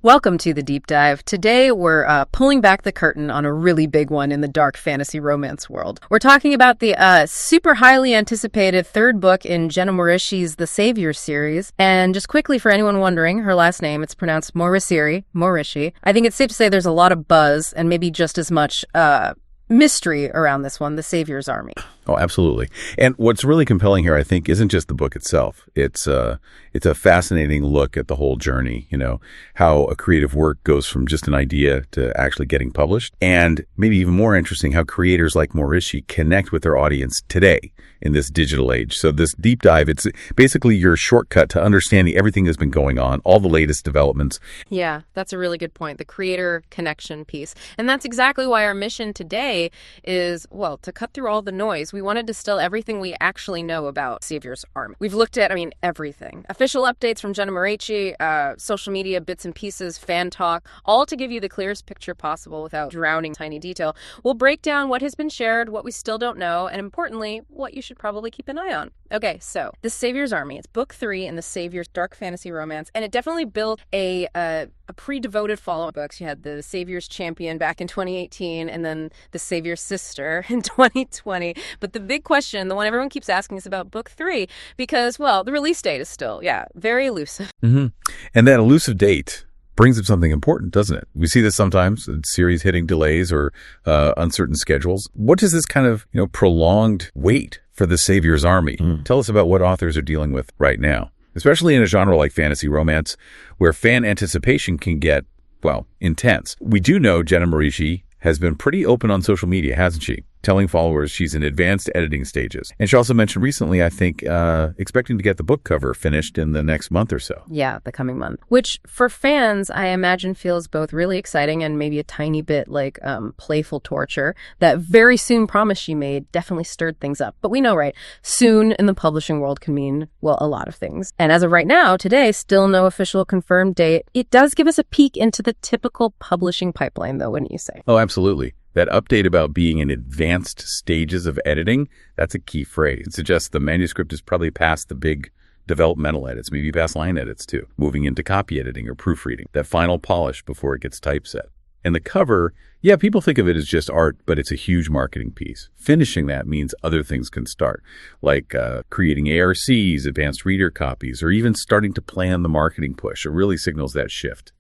Welcome to the Deep Dive. Today, we're pulling back the curtain on a really big one in the dark fantasy romance world. We're talking about the super highly anticipated third book in Jenna Moreci's The Savior series. And just quickly, for anyone wondering, her last name, it's pronounced Moreci. I think it's safe to say there's a lot of buzz and maybe just as much mystery around this one, The Savior's Army. Oh, absolutely. And what's really compelling here, I think, isn't just the book itself. It's a fascinating look at the whole journey, how a creative work goes from just an idea to actually getting published. And maybe even more interesting, how creators like Moreci connect with their audience today in this digital age. So this deep dive, it's basically your shortcut to understanding everything that's been going on, all the latest developments. Yeah, that's a really good point. The creator connection piece. And that's exactly why our mission today is, to cut through all the noise. We want to distill everything we actually know about Savior's Army. We've looked at, everything. Official updates from Jenna Moreci, social media bits and pieces, fan talk, all to give you the clearest picture possible without drowning tiny detail. We'll break down what has been shared, what we still don't know, and importantly, what you should probably keep an eye on. Okay, so The Savior's Army. It's book 3 in the Savior's dark fantasy romance, and it definitely built a pre-devoted follow-up books. You had The Savior's Champion back in 2018, and then The Savior's Sister in 2020. But the big question, the one everyone keeps asking, is about book 3, because, the release date is still, very elusive. Mm-hmm. And that elusive date brings up something important, doesn't it? We see this sometimes, series hitting delays or uncertain schedules. What does this kind of prolonged wait for The Savior's Army tell us about what authors are dealing with right now, especially in a genre like fantasy romance, where fan anticipation can get, intense. We do know Jenna Moreci has been pretty open on social media, hasn't she? Telling followers she's in advanced editing stages. And she also mentioned recently, I think, expecting to get the book cover finished in the next month or so. Yeah, the coming month. Which, for fans, I imagine feels both really exciting and maybe a tiny bit like playful torture. That very soon promise she made definitely stirred things up. But we know, right? Soon in the publishing world can mean, a lot of things. And as of right now, today, still no official confirmed date. It does give us a peek into the typical publishing pipeline, though, wouldn't you say? Oh, absolutely. That update about being in advanced stages of editing, that's a key phrase. It suggests the manuscript is probably past the big developmental edits, maybe past line edits too, moving into copy editing or proofreading, that final polish before it gets typeset. And the cover, people think of it as just art, but it's a huge marketing piece. Finishing that means other things can start, like creating ARCs, advanced reader copies, or even starting to plan the marketing push. It really signals that shift,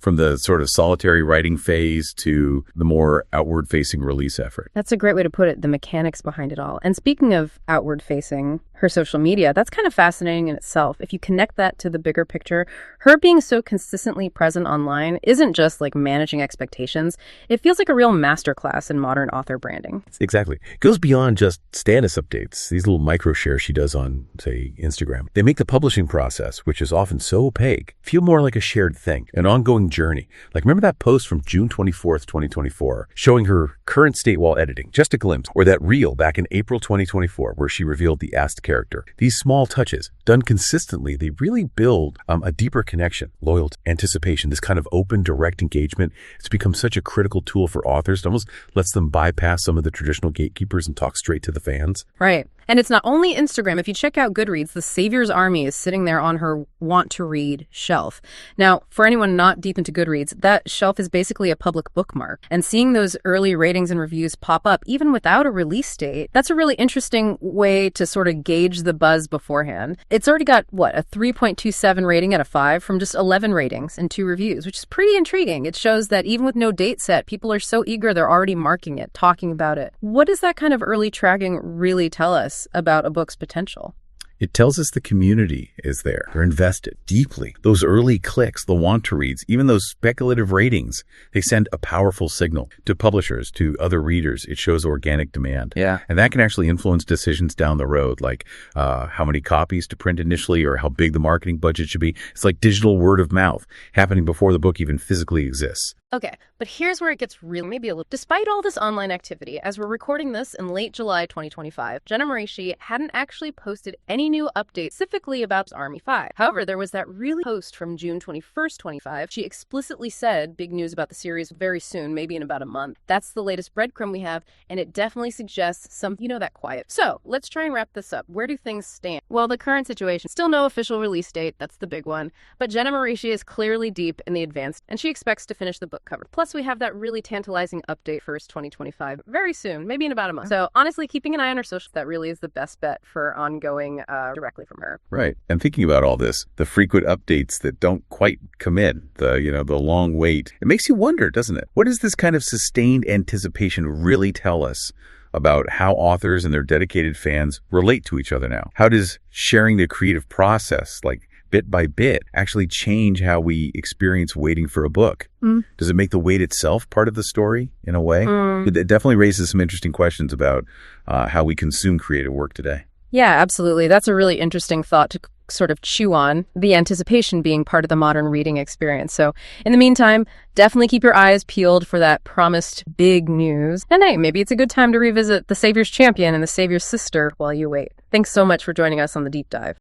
from the sort of solitary writing phase to the more outward-facing release effort. That's a great way to put it, the mechanics behind it all. And speaking of outward-facing, her social media, that's kind of fascinating in itself. If you connect that to the bigger picture, her being so consistently present online isn't just like managing expectations. It feels like a real masterclass in modern author branding. Exactly. It goes beyond just status updates. These little micro shares she does on, say, Instagram. They make the publishing process, which is often so opaque, feel more like a shared thing, an ongoing journey. Like, remember that post from June 24th, 2024, showing her current state while editing, just a glimpse, or that reel back in April 2024, where she revealed the asked character. These small touches, done consistently, they really build a deeper connection, loyalty, anticipation, this kind of open, direct engagement. It's become such a critical tool for authors. It almost lets them bypass some of the traditional gatekeepers and talk straight to the fans. Right. And it's not only Instagram. If you check out Goodreads, The Savior's Army is sitting there on her want to read shelf. Now, for anyone not deep into Goodreads, that shelf is basically a public bookmark. And seeing those early ratings and reviews pop up, even without a release date, that's a really interesting way to sort of gauge the buzz beforehand. It's already got, a 3.27 rating out of 5 from just 11 ratings and 2 reviews, which is pretty intriguing. It shows that even with no date set, people are so eager they're already marking it, talking about it. What does that kind of early tracking really tell us about a book's potential? It tells us the community is there. They're invested deeply. Those early clicks, the want to reads, even those speculative ratings, they send a powerful signal to publishers, to other readers. It shows organic demand. Yeah. And that can actually influence decisions down the road, like how many copies to print initially or how big the marketing budget should be. It's like digital word of mouth happening before the book even physically exists. Okay, but here's where it gets really maybe a little. Despite all this online activity, as we're recording this in late July 2025, Jenna Moreci hadn't actually posted any new updates specifically about Army 5. However, there was that really post from June 21st, 25. She explicitly said big news about the series very soon, maybe in about a month. That's the latest breadcrumb we have, and it definitely suggests some, that quiet. So let's try and wrap this up. Where do things stand? Well, the current situation, still no official release date. That's the big one. But Jenna Moreci is clearly deep in the advanced, and she expects to finish the book cover. Plus, we have that really tantalizing update first 2025 very soon, maybe in about a month. So honestly, keeping an eye on her social, that really is the best bet for ongoing directly from her. Right. And thinking about all this, the frequent updates that don't quite commit, the long wait, it makes you wonder, doesn't it? What does this kind of sustained anticipation really tell us about how authors and their dedicated fans relate to each other now? How does sharing the creative process, like bit by bit, actually change how we experience waiting for a book? Does it make the wait itself part of the story in a way? It definitely raises some interesting questions about how we consume creative work today. Yeah, absolutely. That's a really interesting thought to sort of chew on, the anticipation being part of the modern reading experience. So in the meantime, definitely keep your eyes peeled for that promised big news. And hey, maybe it's a good time to revisit The Savior's Champion and The Savior's Sister while you wait. Thanks so much for joining us on The Deep Dive.